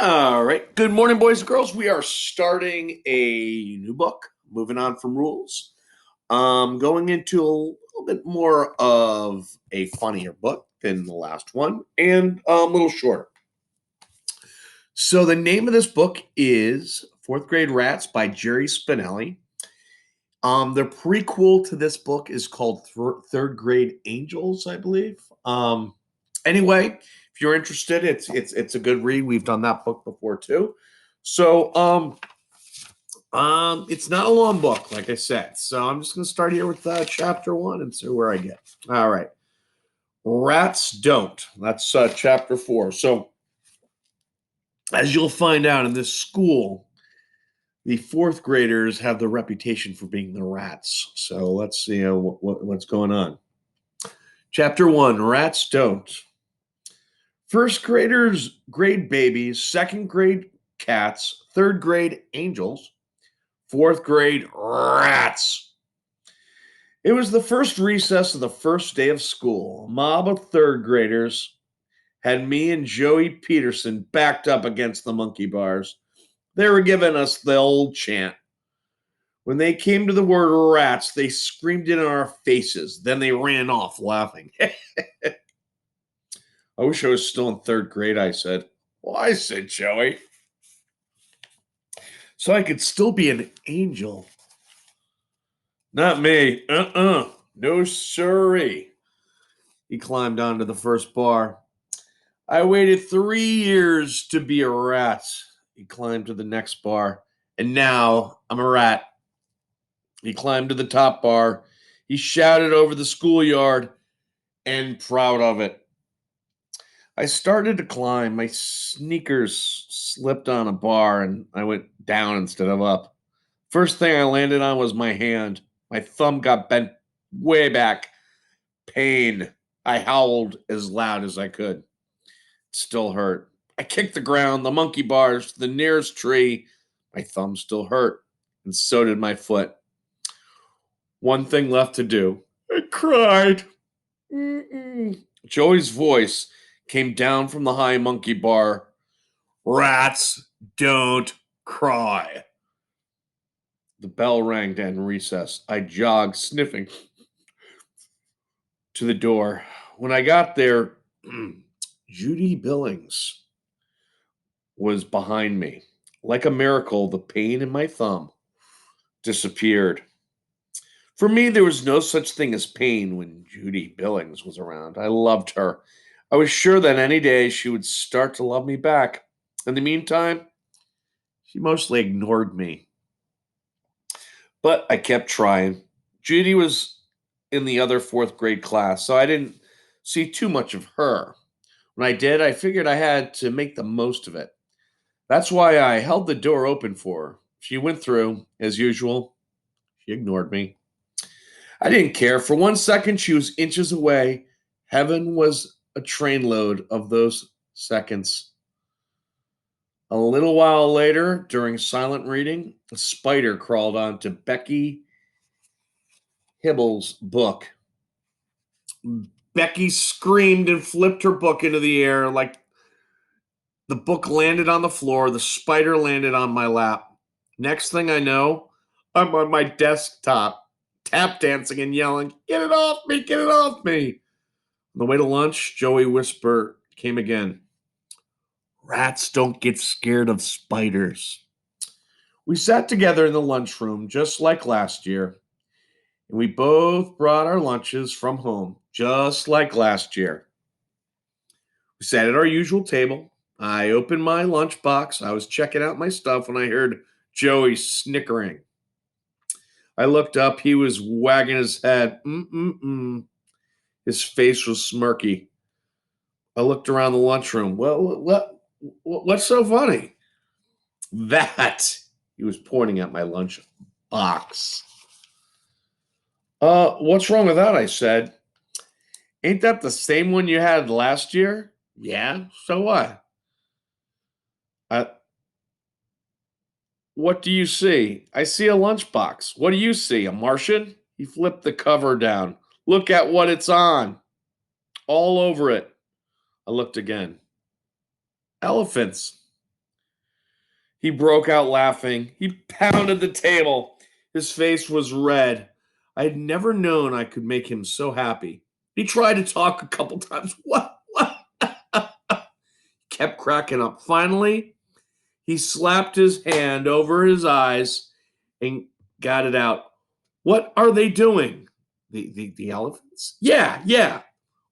All right. Good morning, boys and girls. We are starting a new book, moving on from rules. Going into a little bit more of a funnier book than the last one and a little shorter. So, the name of this book is Fourth Grade Rats by Jerry Spinelli. The prequel to this book is called Third Grade Angels, I believe. Anyway, if you're interested, it's a good read. We've done that book before too. So it's not a long book, like I said. So I'm just gonna start here with chapter one and see where I get. All right, rats don't. That's chapter four. So as you'll find out in this school, the fourth graders have the reputation for being the rats. So let's see what's going on. Chapter one: Rats don't. First graders grade babies, second grade cats, third grade angels, fourth grade rats. It was the first recess of the first day of school. A mob of third graders had me and Joey Peterson backed up against the monkey bars. They were giving us the old chant. When they came to the word rats, they screamed it in our faces. Then they ran off laughing. I wish I was still in third grade, I said. Why, said Joey. So I could still be an angel. Not me. No siree. He climbed onto the first bar. I waited 3 years to be a rat. He climbed to the next bar. And now I'm a rat. He climbed to the top bar. He shouted over the schoolyard and proud of it. I started to climb. My sneakers slipped on a bar and I went down instead of up. First thing I landed on was my hand. My thumb got bent way back. Pain. I howled as loud as I could. It still hurt. I kicked the ground, the monkey bars, the nearest tree. My thumb still hurt, and so did my foot. One thing left to do. I cried. Joey's voice came down from the high monkey bar. Rats don't cry. The bell rang to end recess. I jogged, sniffing, to the door. When I got there, Judy Billings was behind me. Like a miracle, the pain in my thumb disappeared. For me, there was no such thing as pain when Judy Billings was around. I loved her. I was sure that any day she would start to love me back. In the meantime, she mostly ignored me. But I kept trying. Judy was in the other fourth grade class, so I didn't see too much of her. When I did, I figured I had to make the most of it. That's why I held the door open for her. She went through, as usual. She ignored me. I didn't care. For 1 second, she was inches away. Heaven was a trainload of those seconds. A little while later, during silent reading, a spider crawled onto Becky Hibble's book. Becky screamed and flipped her book into the air like the book landed on the floor. The spider landed on my lap. Next thing I know, I'm on my desktop, tap dancing and yelling, "Get it off me! Get it off me!" On the way to lunch, Joey whisper came again. Rats don't get scared of spiders. We sat together in the lunchroom just like last year, and we both brought our lunches from home just like last year. We sat at our usual table. I opened my lunchbox. I was checking out my stuff when I heard Joey snickering. I looked up. He was wagging his head. His face was smirky. I looked around the lunchroom. Well, what's so funny? That he was pointing at my lunch box. What's wrong with that? I said. Ain't that the same one you had last year? Yeah. So what? Uh, what do you see? I see a lunchbox. What do you see? A Martian? He flipped the cover down. Look at what it's on. All over it. I looked again. Elephants. He broke out laughing. He pounded the table. His face was red. I had never known I could make him so happy. He tried to talk a couple times. What? Kept cracking up. Finally, he slapped his hand over his eyes and got it out. What are they doing? The elephants? Yeah.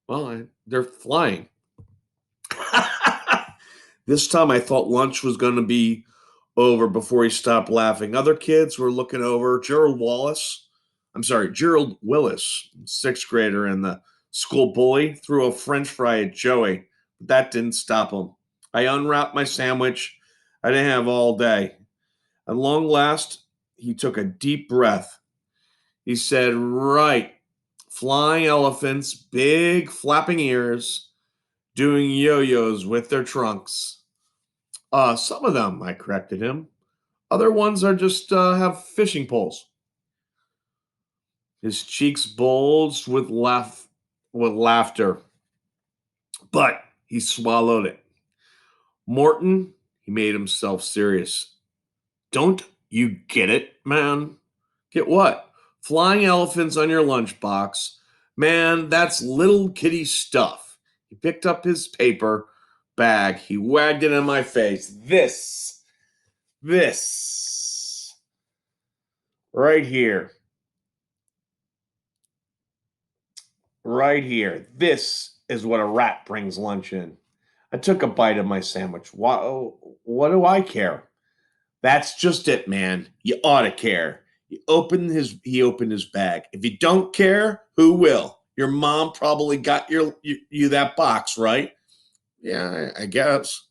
Well, they're flying. This time I thought lunch was going to be over before he stopped laughing. Other kids were looking over. Gerald Willis, sixth grader and the school bully, threw a french fry at Joey, but that didn't stop him. I unwrapped my sandwich. I didn't have all day. At long last, he took a deep breath. He said, right, flying elephants, big flapping ears, doing yo-yos with their trunks. Some of them, I corrected him. Other ones are just have fishing poles. His cheeks bulged with laughter, but he swallowed it. Morton, he made himself serious. Don't you get it, man? Get what? Flying elephants on your lunchbox. Man, that's little kitty stuff. He picked up his paper bag. He wagged it in my face. This, right here. Right here. This is what a rat brings lunch in. I took a bite of my sandwich. What do I care? That's just it, man. You ought to care. He opened his bag. If you don't care, who will? Your mom probably got you that box, right? Yeah, I guess.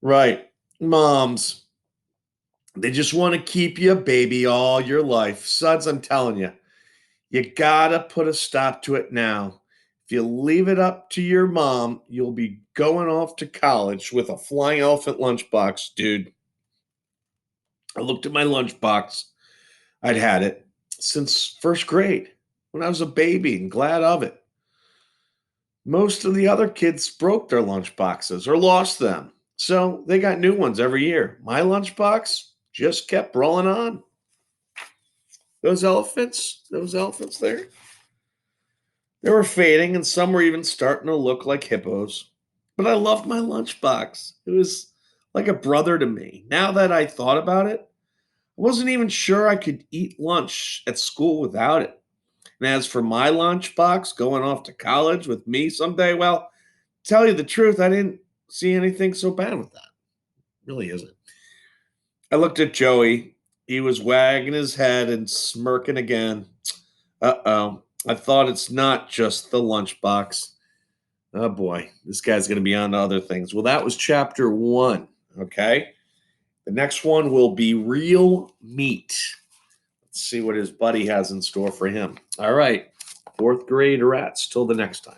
Right. Moms, they just want to keep you a baby all your life. Suds, I'm telling you, you gotta put a stop to it now. If you leave it up to your mom, you'll be going off to college with a flying elephant lunchbox, dude. I looked at my lunchbox. I'd had it since first grade when I was a baby and glad of it. Most of the other kids broke their lunchboxes or lost them, so they got new ones every year. My lunchbox just kept rolling on. Those elephants there, they were fading and some were even starting to look like hippos. But I loved my lunchbox. It was like a brother to me. Now that I thought about it, I wasn't even sure I could eat lunch at school without it. And as for my lunchbox going off to college with me someday, well, tell you the truth, I didn't see anything so bad with that. Really isn't. I looked at Joey. He was wagging his head and smirking again. Uh-oh. I thought it's not just the lunchbox. Oh boy, this guy's going to be on to other things. Well, that was chapter 1, okay? The next one will be real meat. Let's see what his buddy has in store for him. All right, fourth grade rats. Till the next time.